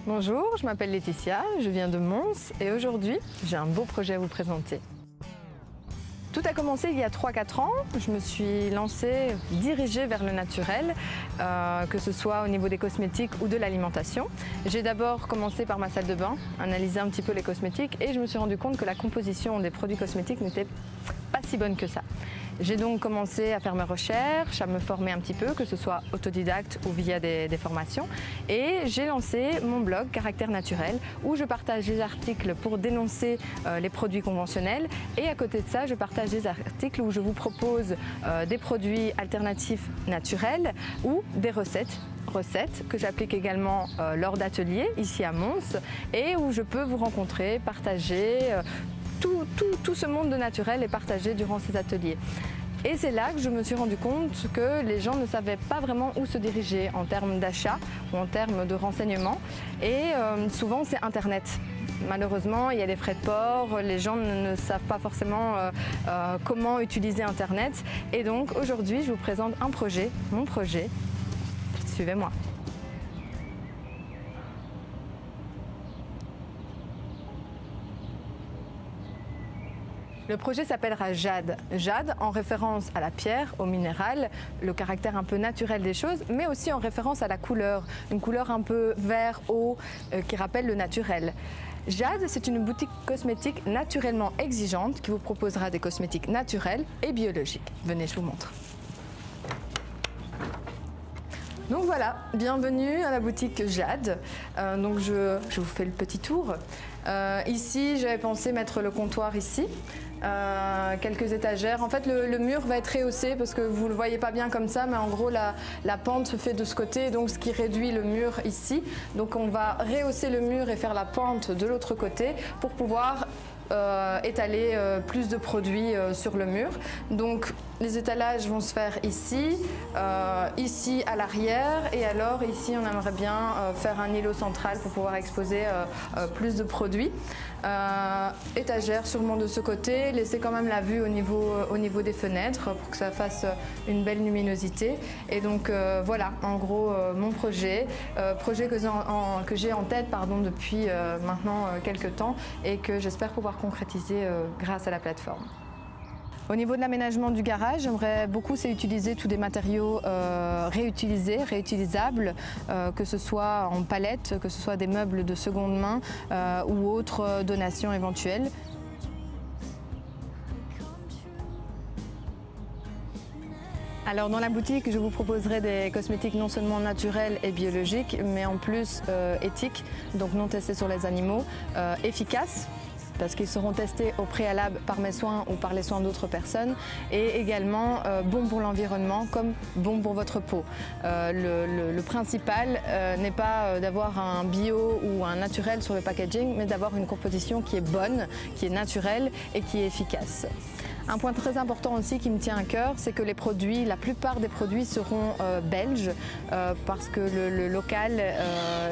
Bonjour, je m'appelle Laetitia, je viens de Mons et aujourd'hui j'ai un beau projet à vous présenter. Tout a commencé il y a 3-4 ans, je me suis lancée, dirigée vers le naturel, que ce soit au niveau des cosmétiques ou de l'alimentation. J'ai d'abord commencé par ma salle de bain, analysé un petit peu les cosmétiques et je me suis rendu compte que la composition des produits cosmétiques n'était pas si bonne que ça. J'ai donc commencé à faire mes recherches, à me former un petit peu, que ce soit autodidacte ou via des formations. Et j'ai lancé mon blog Caractère Naturel où je partage des articles pour dénoncer les produits conventionnels. Et à côté de ça, je partage des articles où je vous propose des produits alternatifs naturels ou des recettes que j'applique également lors d'ateliers ici à Mons et où je peux vous rencontrer, partager. Tout ce monde de naturel est partagé durant ces ateliers. Et c'est là que je me suis rendu compte que les gens ne savaient pas vraiment où se diriger en termes d'achat ou en termes de renseignements. Et souvent, c'est Internet. Malheureusement, il y a des frais de port, les gens ne savent pas forcément comment utiliser Internet. Et donc aujourd'hui, je vous présente un projet, mon projet. Suivez-moi. Le projet s'appellera Jade. Jade en référence à la pierre, au minéral, le caractère un peu naturel des choses, mais aussi en référence à la couleur, une couleur un peu vert eau qui rappelle le naturel. Jade, c'est une boutique cosmétique naturellement exigeante qui vous proposera des cosmétiques naturels et biologiques. Venez, je vous montre. Donc voilà, bienvenue à la boutique Jade. Donc je vous fais le petit tour. Ici, j'avais pensé mettre le comptoir ici, quelques étagères. En fait, le mur va être rehaussé parce que vous ne le voyez pas bien comme ça, mais en gros, la pente se fait de ce côté, donc ce qui réduit le mur ici. Donc on va rehausser le mur et faire la pente de l'autre côté pour pouvoir étaler plus de produits sur le mur. Donc les étalages vont se faire ici, ici à l'arrière et alors ici on aimerait bien faire un îlot central pour pouvoir exposer plus de produits. Étagère sûrement de ce côté, laisser quand même la vue au niveau des fenêtres pour que ça fasse une belle luminosité. Et donc voilà en gros mon projet que j'ai en tête depuis maintenant quelques temps et que j'espère pouvoir concrétiser grâce à la plateforme. Au niveau de l'aménagement du garage, j'aimerais beaucoup utiliser tous des matériaux réutilisables, que ce soit en palette, que ce soit des meubles de seconde main ou autres donations éventuelles. Alors dans la boutique, je vous proposerai des cosmétiques non seulement naturels et biologiques, mais en plus éthiques, donc non testés sur les animaux, efficaces, parce qu'ils seront testés au préalable par mes soins ou par les soins d'autres personnes et également bons pour l'environnement comme bons pour votre peau. Le principal n'est pas d'avoir un bio ou un naturel sur le packaging, mais d'avoir une composition qui est bonne, qui est naturelle et qui est efficace. Un point très important aussi qui me tient à cœur, c'est que la plupart des produits seront belges parce que le local,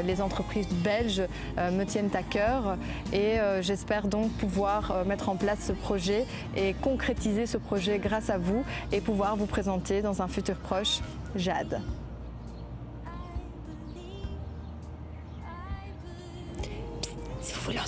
les entreprises belges me tiennent à cœur et j'espère donc pouvoir mettre en place ce projet et concrétiser ce projet grâce à vous et pouvoir vous présenter dans un futur proche Jade. Si vous voulez